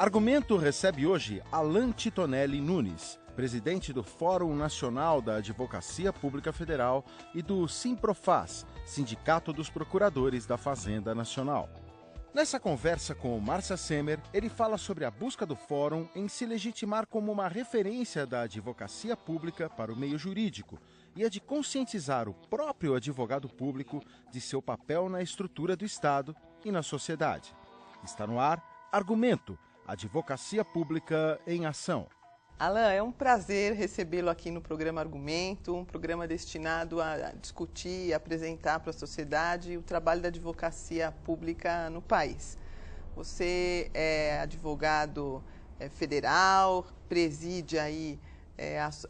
Argumento recebe hoje Alan Titonelli Nunes, presidente do Fórum Nacional da Advocacia Pública Federal e do Simprofaz, Sindicato dos Procuradores da Fazenda Nacional. Nessa conversa com Márcia Semer, ele fala sobre a busca do Fórum em se legitimar como uma referência da advocacia pública para o meio jurídico e a de conscientizar o próprio advogado público de seu papel na estrutura do Estado e na sociedade. Está no ar Argumento, Advocacia Pública em Ação. Alan, é um prazer recebê-lo aqui no programa Argumento, um programa destinado a discutir e apresentar para a sociedade o trabalho da advocacia pública no país. Você é advogado federal, preside aí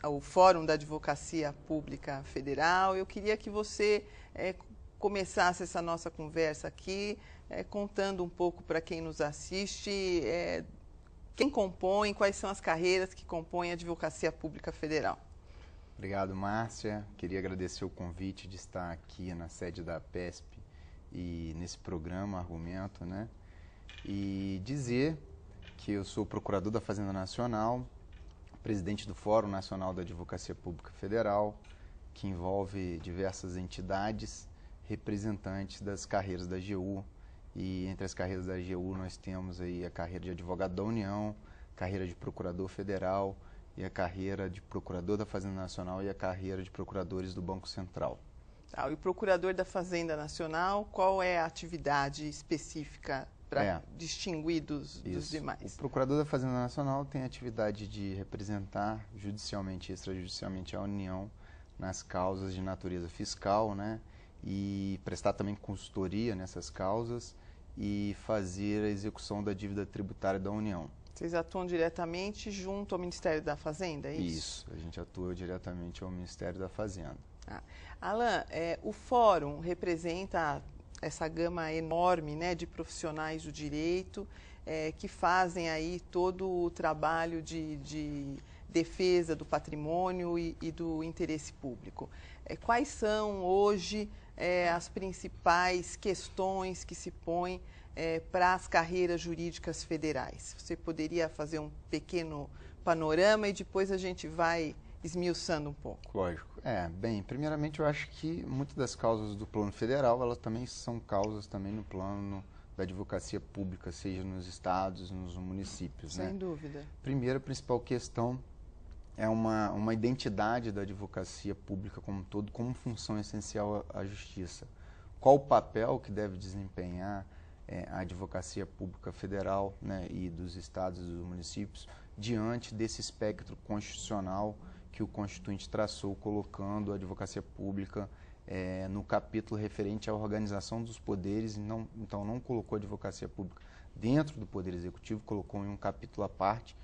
o Fórum da Advocacia Pública Federal. Eu queria que você começasse essa nossa conversa aqui contando um pouco para quem nos assiste quem compõe, quais são as carreiras que compõem a Advocacia Pública Federal. Obrigado, Márcia. Queria agradecer o convite de estar aqui na sede da APESP e nesse programa Argumento, né? E dizer que eu sou procurador da Fazenda Nacional, presidente do Fórum Nacional da Advocacia Pública Federal, que envolve diversas entidades representantes das carreiras da AGU. E entre as carreiras da AGU nós temos aí a carreira de advogado da União, carreira de procurador federal e a carreira de procurador da Fazenda Nacional e a carreira de procuradores do Banco Central. E o procurador da Fazenda Nacional, qual é a atividade específica para distinguir dos demais? O procurador da Fazenda Nacional tem a atividade de representar judicialmente e extrajudicialmente a União nas causas de natureza fiscal, né? E prestar também consultoria nessas causas e fazer a execução da dívida tributária da União. Vocês atuam diretamente junto ao Ministério da Fazenda, é isso? Isso, a gente atua diretamente ao Ministério da Fazenda. Alan, o Fórum representa essa gama enorme, né, de profissionais do direito que fazem aí todo o trabalho de defesa do patrimônio e do interesse público. Quais são hoje as principais questões que se põem para as carreiras jurídicas federais? Você poderia fazer um pequeno panorama e depois a gente vai esmiuçando um pouco. Lógico. Bem, primeiramente eu acho que muitas das causas do plano federal, elas também são causas também no plano da advocacia pública, seja nos estados, nos municípios. Sem dúvida. Primeira principal questão é uma identidade da advocacia pública como um todo, como função essencial à justiça. Qual o papel que deve desempenhar a advocacia pública federal, né, e dos estados e dos municípios diante desse espectro constitucional que o Constituinte traçou, colocando a advocacia pública no capítulo referente à organização dos poderes, então não colocou a advocacia pública dentro do Poder Executivo, colocou em um capítulo à parte,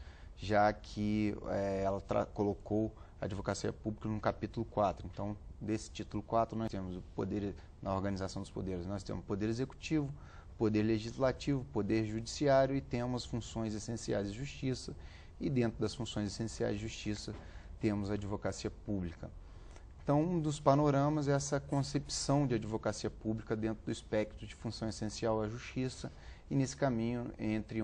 já que ela colocou a advocacia pública no capítulo 4. Então, desse título 4, nós temos o poder, na organização dos poderes, nós temos o poder executivo, poder legislativo, poder judiciário e temos funções essenciais de justiça. E dentro das funções essenciais de justiça, temos a advocacia pública. Então, um dos panoramas é essa concepção de advocacia pública dentro do espectro de função essencial à justiça. E nesse caminho, entre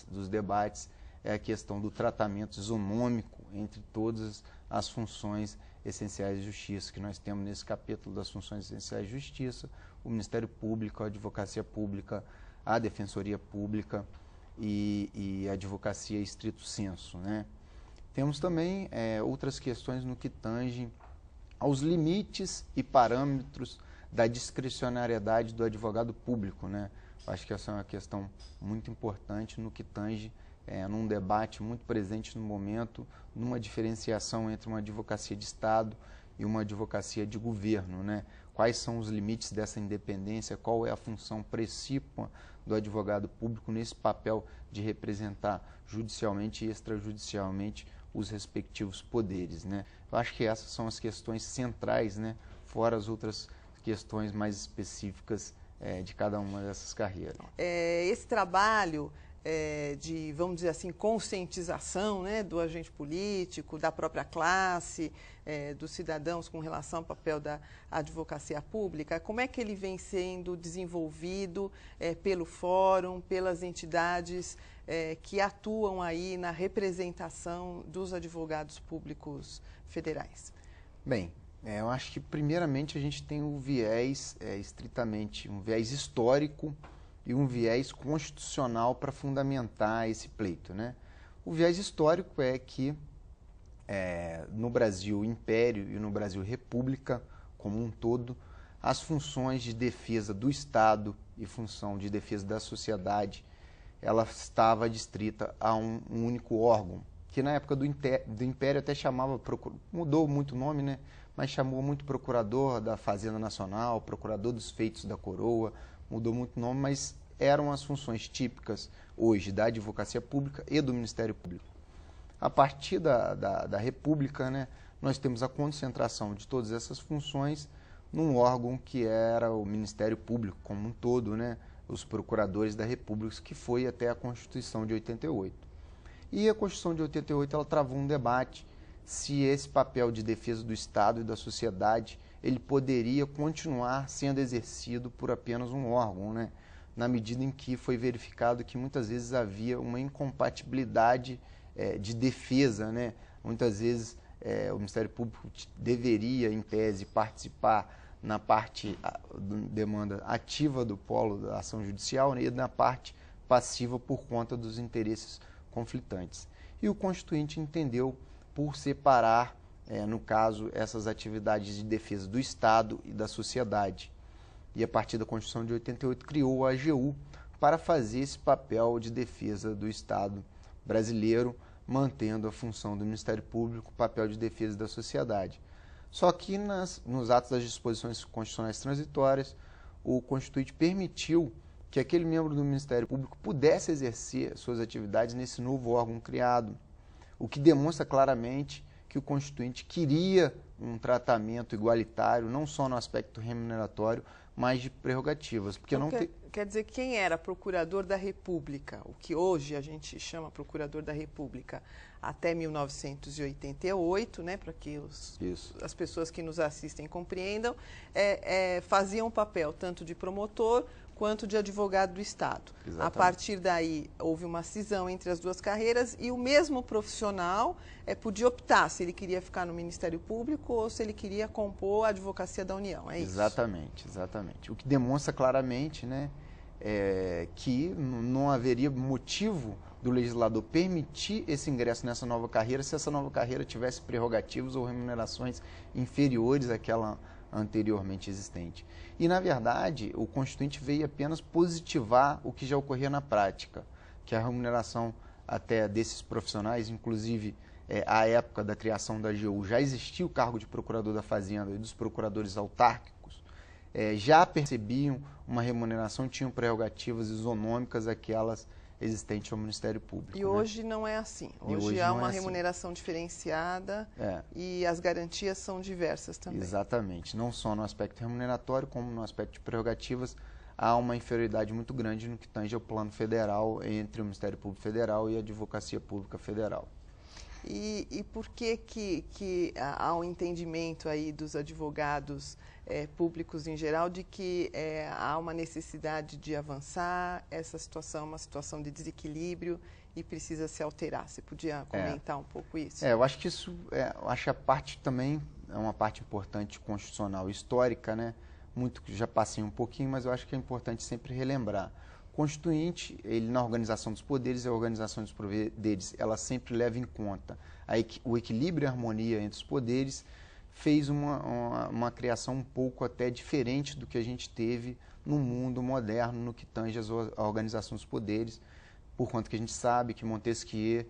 dos debates, é a questão do tratamento isonômico entre todas as funções essenciais de justiça, que nós temos nesse capítulo das funções essenciais de justiça, o Ministério Público, a Advocacia Pública, a Defensoria Pública e a Advocacia estrito sensu, né? Temos também outras questões no que tange aos limites e parâmetros da discricionariedade do advogado público, né? Acho que essa é uma questão muito importante no que tange num debate muito presente no momento, numa diferenciação entre uma advocacia de Estado e uma advocacia de governo, né? Quais são os limites dessa independência, qual é a função precípua do advogado público nesse papel de representar judicialmente e extrajudicialmente os respectivos poderes, né? Eu acho que essas são as questões centrais, né? Fora as outras questões mais específicas de cada uma dessas carreiras. Esse trabalho de, vamos dizer assim, conscientização, né, do agente político, da própria classe, dos cidadãos com relação ao papel da advocacia pública, como é que ele vem sendo desenvolvido pelo Fórum, pelas entidades que atuam aí na representação dos advogados públicos federais? Bem, eu acho que primeiramente a gente tem o viés estritamente, um viés histórico e um viés constitucional para fundamentar esse pleito, né? O viés histórico é que no Brasil Império e no Brasil República como um todo, as funções de defesa do Estado e função de defesa da sociedade, ela estava distrita a um único órgão, que na época do Império até chamava, mudou muito o nome, né? Mas chamou muito procurador da Fazenda Nacional, procurador dos feitos da coroa, mudou muito o nome, mas eram as funções típicas hoje da advocacia pública e do Ministério Público. A partir da República, né, nós temos a concentração de todas essas funções num órgão que era o Ministério Público como um todo, né, os procuradores da República, que foi até a Constituição de 88. E a Constituição de 88 ela travou um debate se esse papel de defesa do Estado e da sociedade ele poderia continuar sendo exercido por apenas um órgão, né, na medida em que foi verificado que muitas vezes havia uma incompatibilidade de defesa, né? Muitas vezes o Ministério Público deveria, em tese, participar na parte demanda ativa do polo da ação judicial, né, e na parte passiva por conta dos interesses conflitantes. E o Constituinte entendeu por separar, no caso, essas atividades de defesa do Estado e da sociedade. E a partir da Constituição de 88 criou a AGU para fazer esse papel de defesa do Estado brasileiro, mantendo a função do Ministério Público, o papel de defesa da sociedade. Só que nos atos das disposições constitucionais transitórias, o Constituinte permitiu que aquele membro do Ministério Público pudesse exercer suas atividades nesse novo órgão criado, o que demonstra claramente que o Constituinte queria um tratamento igualitário, não só no aspecto remuneratório, mas de prerrogativas. Porque então, quer dizer, quem era procurador da República, o que hoje a gente chama procurador da República, até 1988, né, para que as pessoas que nos assistem compreendam, faziam um papel tanto de promotor quanto de advogado do Estado. Exatamente. A partir daí, houve uma cisão entre as duas carreiras e o mesmo profissional podia optar se ele queria ficar no Ministério Público ou se ele queria compor a advocacia da União, é isso? Exatamente, exatamente. O que demonstra claramente, né, que não haveria motivo do legislador permitir esse ingresso nessa nova carreira se essa nova carreira tivesse prerrogativas ou remunerações inferiores àquela anteriormente existente. E, na verdade, o Constituinte veio apenas positivar o que já ocorria na prática, que a remuneração até desses profissionais, inclusive à época da criação da AGU, já existia o cargo de procurador da Fazenda e dos procuradores autárquicos, já percebiam uma remuneração, tinham prerrogativas isonômicas àquelas existentes ao Ministério Público. E hoje não é assim. Hoje há uma remuneração diferenciada e as garantias são diversas também. Exatamente. Não só no aspecto remuneratório, como no aspecto de prerrogativas, há uma inferioridade muito grande no que tange ao plano federal entre o Ministério Público Federal e a Advocacia Pública Federal. E por que há um entendimento aí dos advogados públicos em geral de que há uma necessidade de avançar, essa situação é uma situação de desequilíbrio e precisa se alterar? Você podia comentar um pouco isso? Eu acho que isso, acho que a parte também é uma parte importante constitucional histórica, né? Muito que já passei um pouquinho, mas eu acho que é importante sempre relembrar. Constituinte, ele na organização dos poderes e a organização dos poderes, ela sempre leva em conta o equilíbrio e a harmonia entre os poderes, fez uma criação um pouco até diferente do que a gente teve no mundo moderno, no que tange a organização dos poderes, por conta que a gente sabe que Montesquieu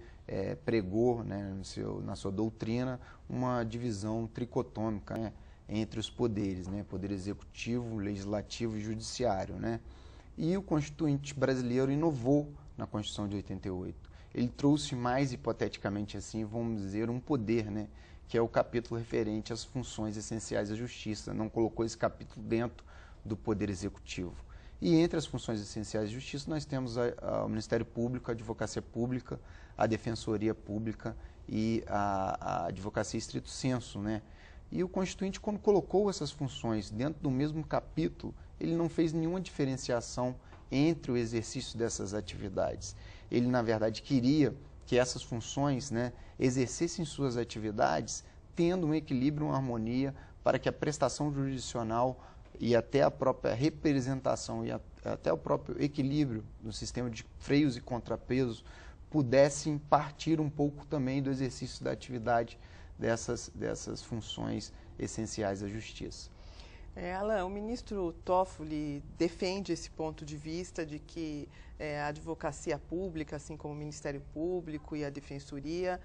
pregou, né, na sua doutrina uma divisão tricotômica, né, entre os poderes, né, poder executivo, legislativo e judiciário, né? E o Constituinte brasileiro inovou na Constituição de 88. Ele trouxe mais, hipoteticamente assim, vamos dizer, um poder, né, que é o capítulo referente às funções essenciais da Justiça. Não colocou esse capítulo dentro do Poder Executivo. E entre as funções essenciais da Justiça, nós temos o Ministério Público, a Advocacia Pública, a Defensoria Pública e a Advocacia Estrito Sensu, né? E o Constituinte, quando colocou essas funções dentro do mesmo capítulo, ele não fez nenhuma diferenciação entre o exercício dessas atividades. ele na verdade queria que essas funções, né, exercessem suas atividades tendo um equilíbrio, uma harmonia, para que a prestação jurisdicional e até a própria representação e até o próprio equilíbrio no sistema de freios e contrapesos pudessem partir um pouco também do exercício da atividade dessas funções essenciais à justiça. Alan, o ministro Toffoli defende esse ponto de vista de que a advocacia pública, assim como o Ministério Público e a Defensoria,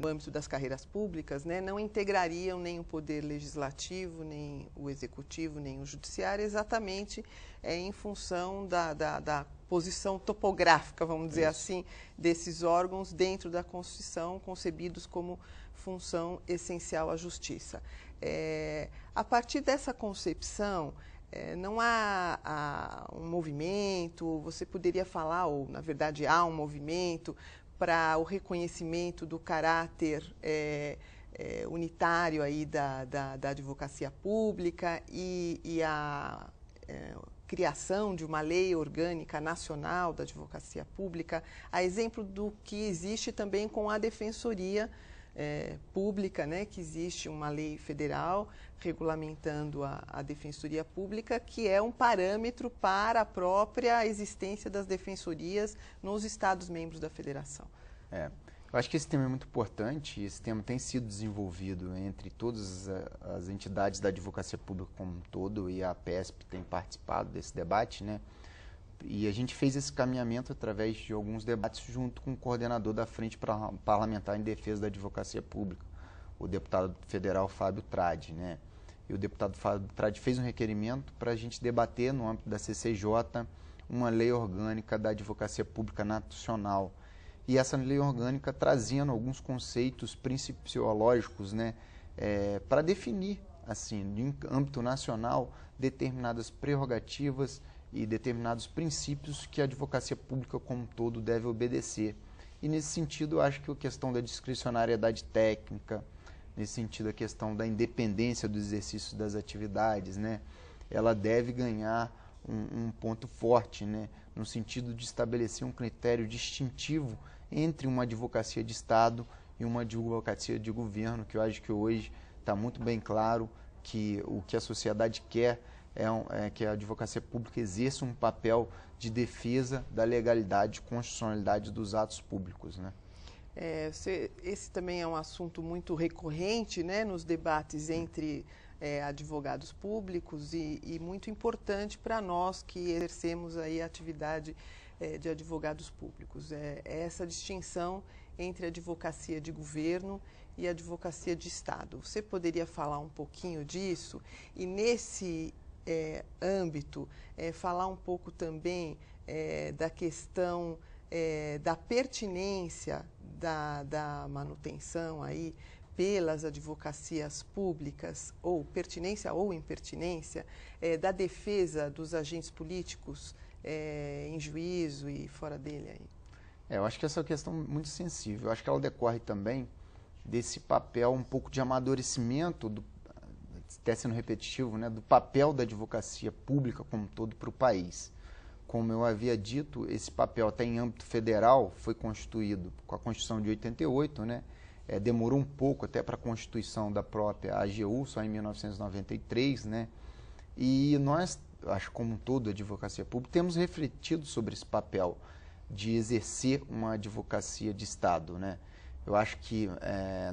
no âmbito das carreiras públicas, né, não integrariam nem o poder legislativo, nem o executivo, nem o judiciário, exatamente em função da posição topográfica, vamos dizer assim, desses órgãos dentro da Constituição, concebidos como função essencial à justiça. A partir dessa concepção, não há um movimento, você poderia falar, ou na verdade há um movimento para o reconhecimento do caráter unitário aí da advocacia pública e a criação de uma lei orgânica nacional da advocacia pública, a exemplo do que existe também com a Defensoria Pública, né, que existe uma lei federal regulamentando a Defensoria Pública, que é um parâmetro para a própria existência das defensorias nos Estados-membros da Federação. Eu acho que esse tema é muito importante, esse tema tem sido desenvolvido entre todas as entidades da advocacia pública como um todo, e a APESP tem participado desse debate, né? E a gente fez esse caminhamento através de alguns debates junto com o coordenador da Frente Parlamentar em Defesa da Advocacia Pública, o deputado federal Fábio Tradi, né? E o deputado Fábio Tradi fez um requerimento para a gente debater no âmbito da CCJ uma lei orgânica da advocacia pública nacional. E essa lei orgânica trazendo alguns conceitos principiológicos, né, para definir, assim, em âmbito nacional, determinadas prerrogativas e determinados princípios que a advocacia pública como um todo deve obedecer. E nesse sentido, eu acho que a questão da discricionariedade técnica, nesse sentido a questão da independência do exercício das atividades, né, ela deve ganhar um ponto forte, né, no sentido de estabelecer um critério distintivo entre uma advocacia de Estado e uma advocacia de governo, que eu acho que hoje está muito bem claro que o que a sociedade quer é que a advocacia pública exerça um papel de defesa da legalidade e constitucionalidade dos atos públicos, né? Esse também é um assunto muito recorrente, né, nos debates entre advogados públicos e muito importante para nós que exercemos aí a atividade de advogados públicos. Essa distinção entre advocacia de governo e advocacia de Estado. Você poderia falar um pouquinho disso e nesse âmbito falar um pouco também da questão da pertinência da manutenção aí pelas advocacias públicas, ou pertinência ou impertinência, da defesa dos agentes políticos em juízo e fora dele aí? Eu acho que essa é uma questão muito sensível. Eu acho que ela decorre também desse papel um pouco de amadurecimento, até sendo repetitivo, né, do papel da advocacia pública como um todo para o país. Como eu havia dito, esse papel até em âmbito federal foi constituído com a Constituição de 88, né? Demorou um pouco até para a constituição da própria AGU, só em 1993, né? E nós, acho como um todo, a advocacia pública, temos refletido sobre esse papel de exercer uma advocacia de Estado, né? Eu acho que,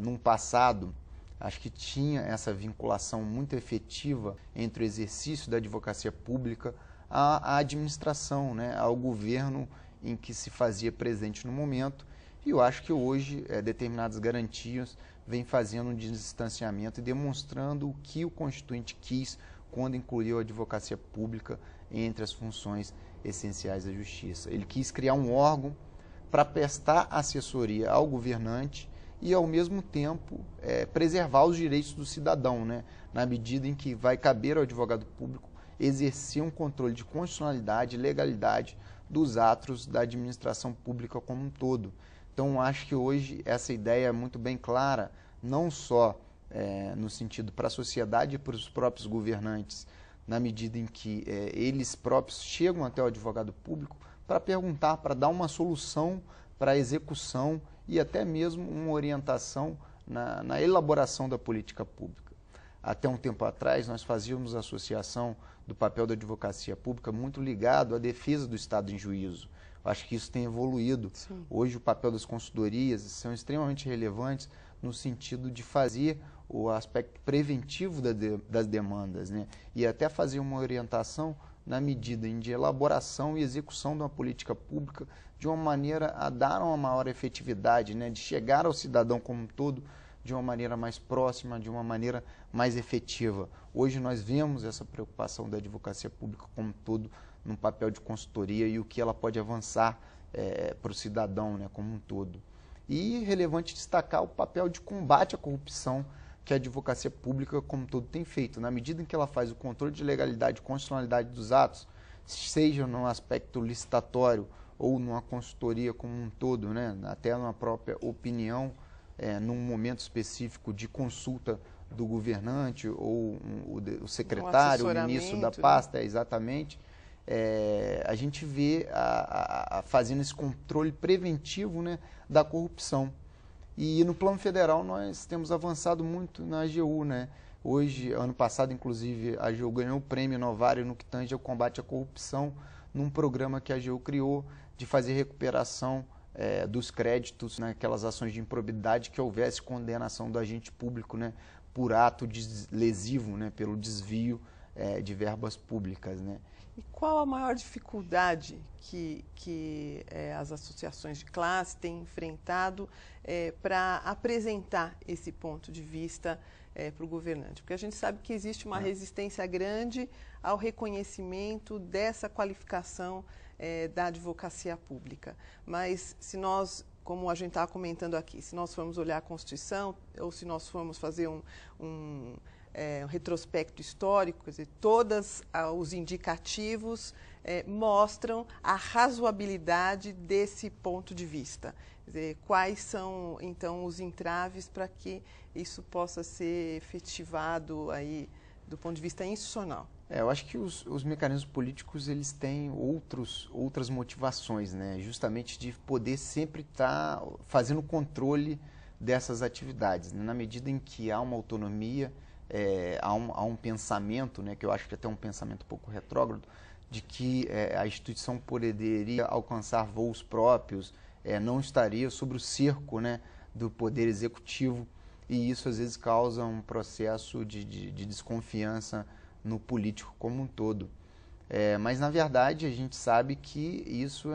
num passado, acho que tinha essa vinculação muito efetiva entre o exercício da advocacia pública à administração, né, ao governo em que se fazia presente no momento. E eu acho que hoje determinadas garantias vêm fazendo um distanciamento e demonstrando o que o Constituinte quis quando incluiu a advocacia pública entre as funções essenciais da justiça. Ele quis criar um órgão para prestar assessoria ao governante e, ao mesmo tempo, preservar os direitos do cidadão, né, na medida em que vai caber ao advogado público exercer um controle de constitucionalidade e legalidade dos atos da administração pública como um todo. Então, acho que hoje essa ideia é muito bem clara, não só no sentido para a sociedade e para os próprios governantes, na medida em que eles próprios chegam até o advogado público para perguntar, para dar uma solução para a execução e até mesmo uma orientação na elaboração da política pública. Até um tempo atrás, nós fazíamos associação do papel da advocacia pública muito ligado à defesa do Estado em juízo. Eu acho que isso tem evoluído. Sim. Hoje, o papel das consultorias são extremamente relevantes no sentido de fazer o aspecto preventivo das demandas, né? E até fazer uma orientação na medida de elaboração e execução de uma política pública de uma maneira a dar uma maior efetividade, né? De chegar ao cidadão como um todo de uma maneira mais próxima, de uma maneira mais efetiva. Hoje nós vemos essa preocupação da advocacia pública como um todo num papel de consultoria e o que ela pode avançar para o cidadão, né, como um todo. E relevante destacar o papel de combate à corrupção que a advocacia pública como um todo tem feito. Na medida em que ela faz o controle de legalidade e constitucionalidade dos atos, seja no aspecto licitatório ou numa consultoria como um todo, né, até numa própria opinião, num momento específico de consulta do governante ou o secretário, o ministro da pasta, né? Exatamente, a gente vê fazendo esse controle preventivo, né, da corrupção. E no plano federal nós temos avançado muito na AGU, né? Hoje, ano passado, inclusive, a AGU ganhou o prêmio Novário no que tange ao combate à corrupção, num programa que a AGU criou de fazer recuperação dos créditos naquelas ações de improbidade que houvesse condenação do agente público, né, por ato lesivo, né, pelo desvio de verbas públicas, né. E qual a maior dificuldade que as associações de classe têm enfrentado para apresentar esse ponto de vista para o governante? Porque a gente sabe que existe uma resistência grande ao reconhecimento dessa qualificação da advocacia pública. Mas se nós, como a gente estava comentando aqui, se nós formos olhar a Constituição ou se nós formos fazer um retrospecto histórico, quer dizer, todos os indicativos mostram a razoabilidade desse ponto de vista. Quer dizer, quais são, então, os entraves para que isso possa ser efetivado aí, do ponto de vista institucional? Eu acho que os mecanismos políticos eles têm outras motivações, né? Justamente de poder sempre estar fazendo controle dessas atividades, né? Na medida em que há uma autonomia, há um pensamento, né, que eu acho que até é um pensamento um pouco retrógrado, de que a instituição poderia alcançar voos próprios, não estaria sob o cerco, né, do poder executivo, e isso às vezes causa um processo de desconfiança no político como um todo. Mas na verdade a gente sabe que isso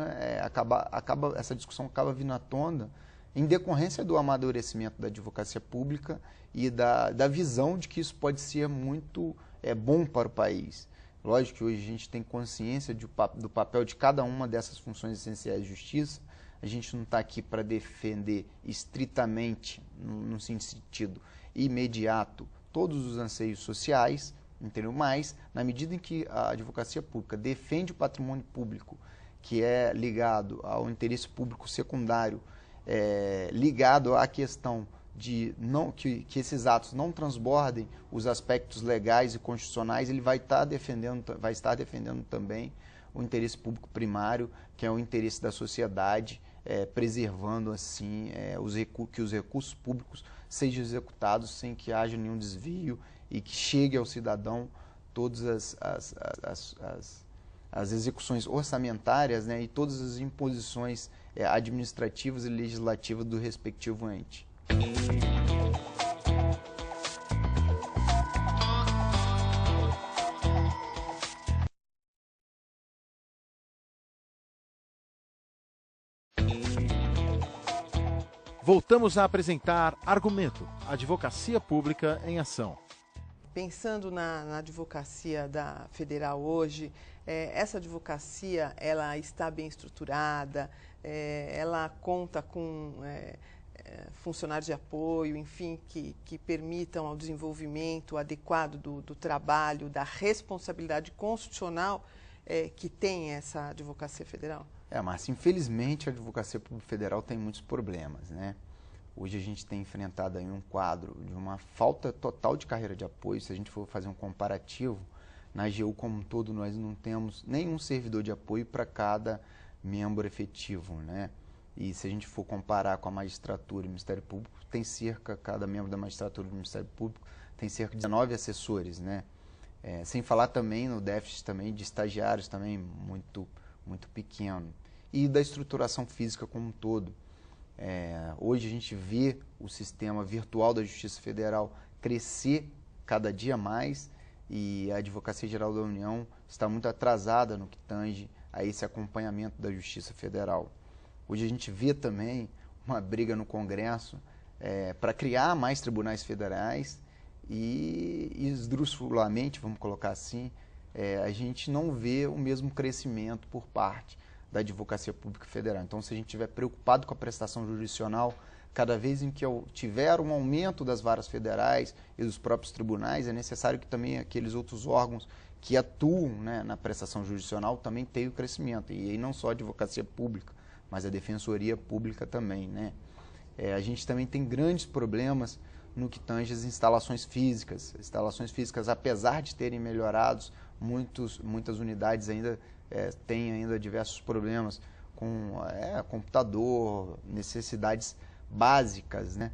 essa discussão acaba vindo à tona em decorrência do amadurecimento da advocacia pública e da visão de que isso pode ser muito bom para o país. Lógico que hoje a gente tem consciência do papel de cada uma dessas funções essenciais de justiça. A gente não está aqui para defender estritamente, no sentido imediato, todos os anseios sociais, entendeu? Mas, na medida em que a advocacia pública defende o patrimônio público, que é ligado ao interesse público secundário, ligado à questão de que esses atos não transbordem os aspectos legais e constitucionais, ele vai estar defendendo também o interesse público primário, que é o interesse da sociedade, preservando assim que os recursos públicos sejam executados sem que haja nenhum desvio e que chegue ao cidadão todas as execuções orçamentárias, né, e todas as imposições administrativas e legislativas do respectivo ente. Voltamos a apresentar Argumento, Advocacia Pública em Ação. Pensando na advocacia da federal hoje, essa advocacia ela está bem estruturada, ela conta com funcionários de apoio, enfim, que permitam ao desenvolvimento adequado do trabalho, da responsabilidade constitucional que tem essa advocacia federal? Márcia, infelizmente a advocacia pública federal tem muitos problemas, né? Hoje a gente tem enfrentado aí um quadro de uma falta total de carreira de apoio. Se a gente for fazer um comparativo, na AGU como um todo nós não temos nenhum servidor de apoio para cada membro efetivo, né? E se a gente for comparar com a magistratura e o Ministério Público, cada membro da magistratura e do Ministério Público tem cerca de 19 assessores, né? Sem falar também no déficit também de estagiários também muito pequeno. E da estruturação física como um todo. Hoje a gente vê o sistema virtual da Justiça Federal crescer cada dia mais e a Advocacia Geral da União está muito atrasada no que tange a esse acompanhamento da Justiça Federal. Hoje a gente vê também uma briga no Congresso para criar mais tribunais federais e esdrúxulamente, vamos colocar assim, a gente não vê o mesmo crescimento por parte da Advocacia Pública Federal. Então, se a gente estiver preocupado com a prestação jurisdicional, cada vez em que tiver um aumento das varas federais e dos próprios tribunais, é necessário que também aqueles outros órgãos que atuam, né, na prestação jurisdicional também tenham crescimento. E aí não só a Advocacia Pública, mas a Defensoria Pública também, né? A gente também tem grandes problemas no que tange as instalações físicas. Instalações físicas, apesar de terem melhorado, muitas unidades ainda têm ainda diversos problemas com computador, necessidades básicas, né,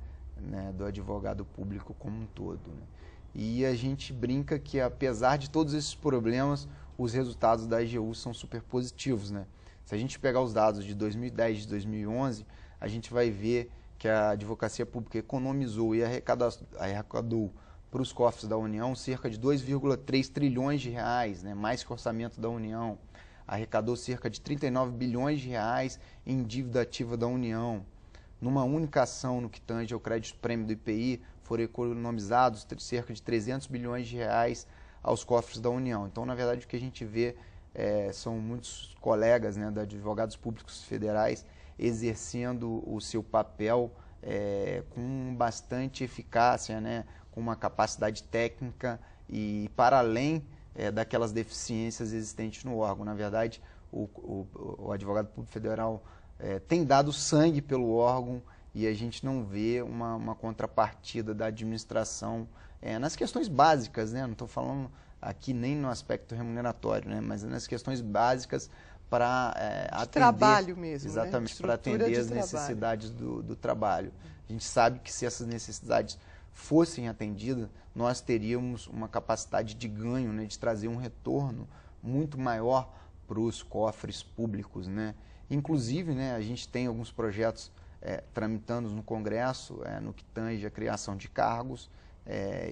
do advogado público como um todo, né? E a gente brinca que, apesar de todos esses problemas, os resultados da AGU são super positivos, né? Se a gente pegar os dados de 2010 e de 2011, a gente vai ver que a Advocacia Pública economizou e arrecadou para os cofres da União cerca de 2,3 trilhões de reais, né, mais que o orçamento da União. Arrecadou cerca de 39 bilhões de reais em dívida ativa da União. Numa única ação no que tange ao crédito prêmio do IPI, foram economizados cerca de 300 bilhões de reais aos cofres da União. Então, na verdade, o que a gente vê são muitos colegas, né, de advogados públicos federais exercendo o seu papel com bastante eficácia, né, com uma capacidade técnica e para além daquelas deficiências existentes no órgão. Na verdade, o advogado público federal tem dado sangue pelo órgão e a gente não vê uma contrapartida da administração nas questões básicas, né? Não estou falando aqui nem no aspecto remuneratório, né? Mas nas questões básicas para atender... trabalho mesmo, exatamente, né? Para atender as necessidades do trabalho. A gente sabe que se essas necessidades fossem atendidas, nós teríamos uma capacidade de ganho, né? De trazer um retorno muito maior para os cofres públicos, né? Inclusive, né, a gente tem alguns projetos tramitando no Congresso, no que tange a criação de cargos,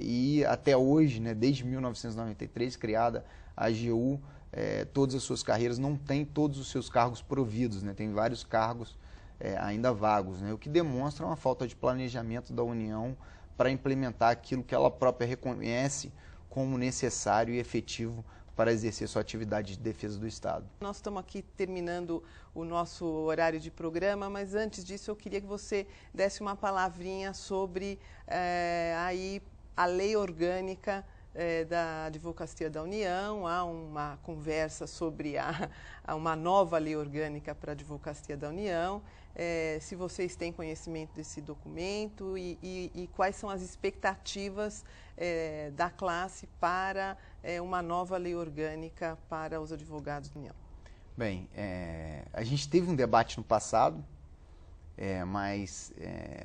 e até hoje, né, desde 1993, criada a AGU, todas as suas carreiras não têm todos os seus cargos providos, né, tem vários cargos ainda vagos, né, o que demonstra uma falta de planejamento da União para implementar aquilo que ela própria reconhece como necessário e efetivo para exercer sua atividade de defesa do Estado. Nós estamos aqui terminando o nosso horário de programa, mas antes disso eu queria que você desse uma palavrinha sobre aí a lei orgânica da Advocacia da União. Há uma conversa sobre uma nova lei orgânica para a Advocacia da União. Se vocês têm conhecimento desse documento e quais são as expectativas da classe para uma nova lei orgânica para os advogados da União. Bem, a gente teve um debate no passado, mas,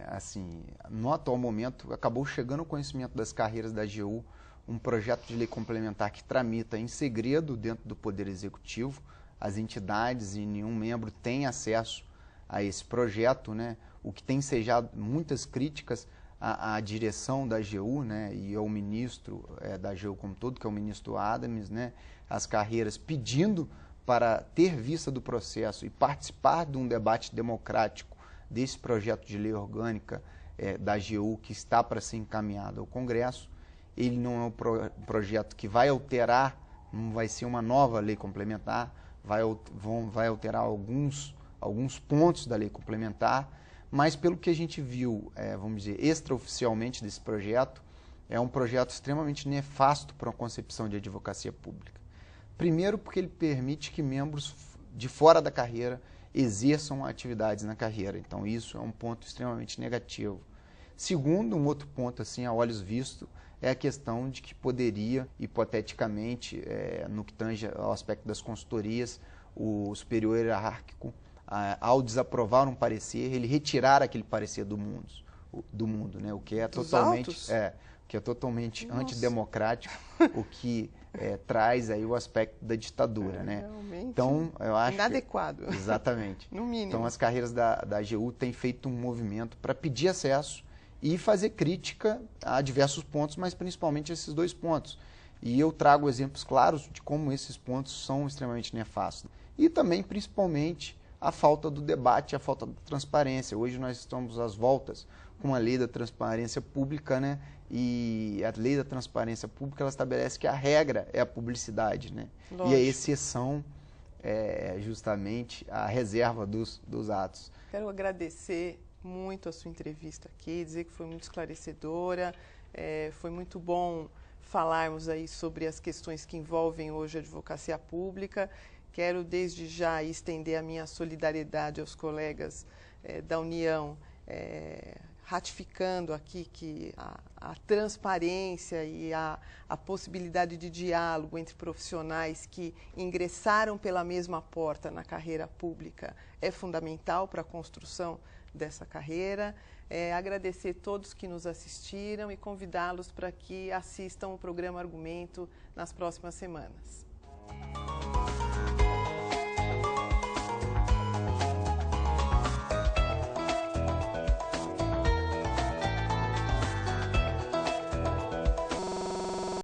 assim, no atual momento, acabou chegando ao conhecimento das carreiras da AGU um projeto de lei complementar que tramita em segredo dentro do Poder Executivo. As entidades e nenhum membro tem acesso a esse projeto, né? O que tem ensejado muitas críticas à direção da AGU, né? E ao ministro da AGU como todo, que é o ministro Adams, né? As carreiras pedindo para ter vista do processo e participar de um debate democrático desse projeto de lei orgânica da AGU que está para ser encaminhado ao Congresso. Ele não é um projeto que vai alterar, não vai ser uma nova lei complementar, vai alterar alguns pontos da lei complementar, mas pelo que a gente viu, vamos dizer, extraoficialmente desse projeto, é um projeto extremamente nefasto para uma concepção de advocacia pública. Primeiro, porque ele permite que membros de fora da carreira exerçam atividades na carreira, então isso é um ponto extremamente negativo. Segundo, um outro ponto, assim, a olhos vistos, é a questão de que poderia, hipoteticamente, no que tange ao aspecto das consultorias, o superior hierárquico, ao desaprovar um parecer, ele retirar aquele parecer do mundo, né? O que é totalmente antidemocrático, o que traz aí o aspecto da ditadura, né? Então, eu acho inadequado. Exatamente. No mínimo. Então, as carreiras da AGU têm feito um movimento para pedir acesso e fazer crítica a diversos pontos, mas principalmente esses 2 pontos. E eu trago exemplos claros de como esses pontos são extremamente nefastos. E também, principalmente, a falta do debate, a falta da transparência. Hoje nós estamos às voltas com a lei da transparência pública, né? E a lei da transparência pública ela estabelece que a regra é a publicidade, né? Lógico. E a exceção é justamente a reserva dos atos. Quero agradecer muito a sua entrevista aqui, dizer que foi muito esclarecedora, foi muito bom falarmos aí sobre as questões que envolvem hoje a advocacia pública. Quero desde já estender a minha solidariedade aos colegas da União, ratificando aqui que a transparência e a possibilidade de diálogo entre profissionais que ingressaram pela mesma porta na carreira pública é fundamental para a construção dessa carreira. Agradecer a todos que nos assistiram e convidá-los para que assistam o programa Argumento nas próximas semanas.